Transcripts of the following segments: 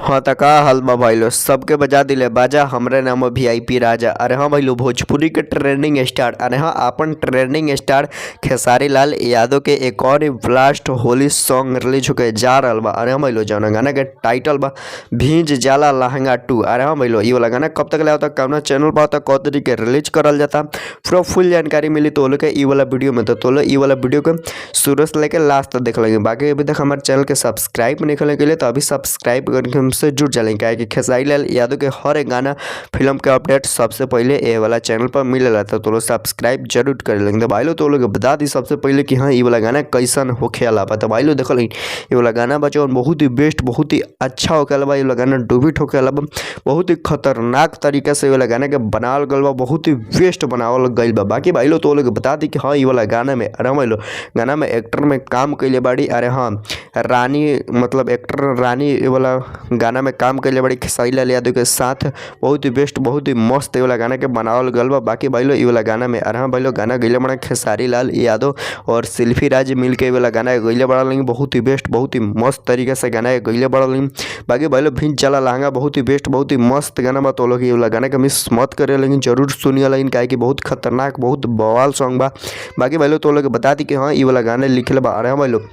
हाँ त का हाल बा भाई लो सबके बजा दिले बाजा हमरे नाम वीआईपी राजा। अरे हाँ भाई लो भोजपुरी के ट्रेंडिंग स्टार अरे हाँ अपन ट्रेंडिंग स्टार खेसारी लाल यादव के एक और ब्लास्ट होली सॉन्ग रिलीज होके जा रहल बा। अरे हाँ भाई लो जौन गाना के टाइटल बा भींज जाला लहंगा 2। अरे हाँ भाई लो ये वाला गाना कब तक ले आता कौन चैनल पर आता कौन तरीके रिलीज करल जाता पूरा फुल जानकारी मिली तो लोग के ई वाला वीडियो में। तो लोग ई वाला वीडियो के शुरू से लेकर लास्ट तक देख लेंगे। बाकी अभी तक हमारे चैनल के सब्सक्राइब नहीं करने के लिए तो अभी सब्सक्राइब करके हमसे जुड़ जाएंगे क्या कि खेसारी लाल यादव के हर एक गाना फिल्म के अपडेट सबसे पहले ये वाला चैनल पर मिले रहता तो लोग सब्सक्राइब जरूर कर लेंगे। तो भाई लोग तो लोग बता दी सबसे पहले कि हाँ ये वाला गाना कैसन होखे वाला बा। तो भाई लोग देख लेंगे ये वाला गाना बचा बहुत ही बेस्ट बहुत ही अच्छा होके वाला बा। ये वाला गाना डुबिट होके वाला बा बहुत ही खतरनाक तरीके से ये वाला गाना के बनावल गल बा बहुत ही बेस्ट बनावल गई बा। बाकी भाई लोग तो लोग बता दी कि हाँ ये वाला गाना में अरे भाई लोग गाना में एक्टर में काम कैले बाड़ी। अरे हाँ रानी मतलब एक्टर रानी ये वाला गाना में काम कैले बड़ी खेसारी लाल यादव के साथ बहुत ही बेस्ट बहुत ही मस्त ये वाला गाना के बनावल गल बा। बाकी भाई लोग ये वाला गाना में अरे हाँ भाई लोग गाना गैले बड़ा खेसारी लाल यादव और सेल्फी राज मिल के ये वाला गाना गैले बड़ा लेंगे बहुत ही बेस्ट बहुत ही मस्त तरीके से गाना गैले बड़ा लेंगे। बाकी भाई लोग भींज जाला लहंगा बहुत ही बेस्ट बहुत ही मस्त गाना बा। तो लोग ये वाला गाना के मिस मत करे लेकिन जरूर सुनिए लेकिन क्या कि बहुत खतरनाक बहुत बवाल सॉन्ग बा। बाकी भाई लोग तो लोग बता दी कि हाँ ये वाला गाना लिखले बा। अरे हाँ भाई लोग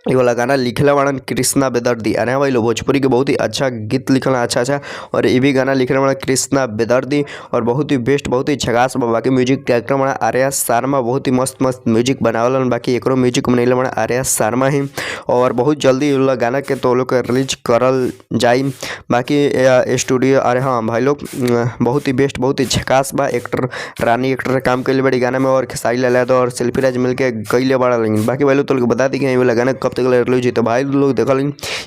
ये वाला गाना लिखले बाड़न कृष्णा बेदर्दी। अरे हाँ भाई लोग भोजपुरी के बहुत ही अच्छा गीत लिखल अच्छा और ये भी गाना लिखले बड़ा कृष्णा बेदर्दी और बहुत ही बेस्ट बहुत ही झकास बा। बाकी म्यूजिक डायरेक्टर बड़ा आर्या शर्मा बहुत ही मस्त मस्त म्यूजिक बनावल। बाकी एकरो म्यूजिक बनैले बड़ा आर्या शर्मा ही और बहुत जल्दी ये वाला गाना के तो लोग रिलीज करल जाई। बाकी स्टूडियो अरे हाँ भाई लोग बहुत ही बेस्ट बहुत ही झकास बा। एक्टर रानी एक्टर काम कैले बड़ी गाना में और खेसारी लाल यादव और सेल्फी राज मिल के गईले बड़ा लेकिन। बाकी भाई लोग तो लोग बता दी कि ये वाला गाना कब तक रिलीज तो भाई लोग देखल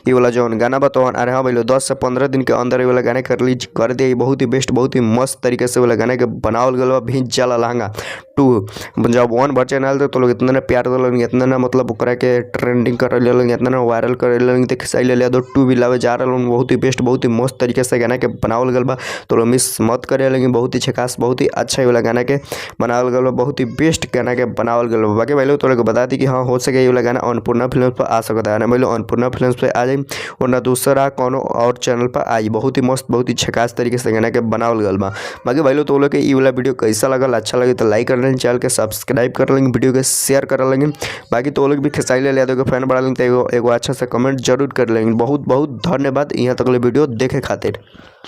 ये वाला जो गाना बा तो अरे हाँ भाई लोग 10 से 15 दिन के अंदर ये वाला गाने के रिलीज कर दिया। बहुत ही बेस्ट बहुत ही मस्त तरीके से वाला गाने के बनावल गल बा भींज जाला लहंगा 2। जब 1 बढ़ चैनल तो लोग इतना प्यार दिल इतना ना मतलब ओकरा के ट्रेंडिंग कर रहे इतना ना वायरल कर रहे तो खेसारी लाल यादव 2 भी लावे जा रहा बहुत ही बेस्ट बहुत ही मस्त तरीके से गाना के बनावल गल बा। तो लोग मिस मत करे लेकिन बहुत ही झकास बहुत ही अच्छा वाला गाना के बनावल गल बा बहुत ही बेस्ट गाना के बनावल गल बा। बाकी भाई लोग तो लोग बता दी कि हाँ हो सके ये वाला गाना अन्नपूर्णा फिल्म पर आ सकता है। भाई लोग अन्नपूर्णा फिल्म पे आ जाए वरना दूसरा कोनो और चैनल पर आई बहुत ही मस्त बहुत ही झकास तरीके से गाना के बनावल गल बा। बाकी भाई लोग तो लोग के ये वाला वीडियो कैसा लगल अच्छा लगे तो लाइक कर लेंगे चैनल के सब्सक्राइब कर लेंगे वीडियो के शेयर कर लेंगे। बाकी तो लोग भी खेसारी लाल यादव के फैन बढ़ा लेंगे तो एगो अच्छा सा कमेंट जरूर कर लेंगे। बहुत बहुत धन्यवाद यहाँ तक वीडियो देखे खातिर।